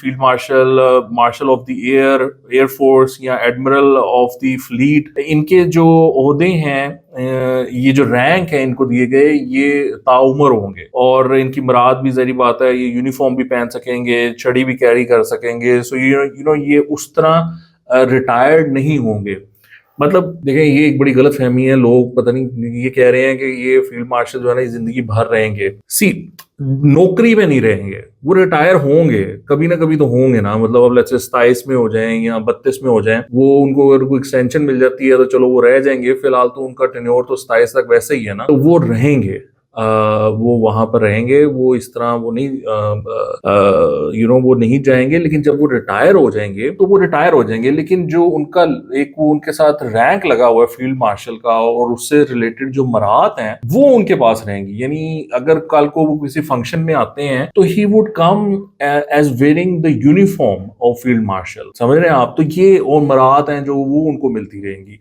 Field marshal, marshal of the air, air force या admiral of the fleet, इनके जो ओहदे हैं, ये जो रैंक है इनको दिए गए, ये ताउम्र होंगे और इनकी मुराद भी ज़ाहिर बात है ये यूनिफॉर्म भी पहन सकेंगे, छड़ी भी कैरी कर सकेंगे। सो यू नो ये उस तरह रिटायर्ड नहीं होंगे। मतलब देखें, ये एक बड़ी गलत फहमी है। लोग पता नहीं ये कह रहे हैं कि ये फील्ड मार्शल जो है ना ये जिंदगी भर रहेंगे। सी, नौकरी में नहीं रहेंगे, वो रिटायर होंगे, कभी ना कभी तो होंगे ना। मतलब अब लेट्स से 27 में हो जाएं या 32 में हो जाएं, वो उनको अगर कोई एक्सटेंशन मिल जाती है तो चलो वो रह जाएंगे। फिलहाल तो उनका टेन्योर तो 27 तक वैसे ही है ना, तो वो रहेंगे। वो वहां पर रहेंगे, वो इस तरह वो नहीं वो नहीं जाएंगे। लेकिन जब वो रिटायर हो जाएंगे तो वो रिटायर हो जाएंगे। लेकिन जो उनका एक वो उनके साथ रैंक लगा हुआ है फील्ड मार्शल का और उससे रिलेटेड जो मराहत हैं वो उनके पास रहेंगी। यानी अगर कल को वो किसी फंक्शन में आते हैं तो ही would come as wearing the uniform of field marshal. समझ रहे हैं आप? तो ये और मराहत हैं जो वो उनको मिलती रहेंगी।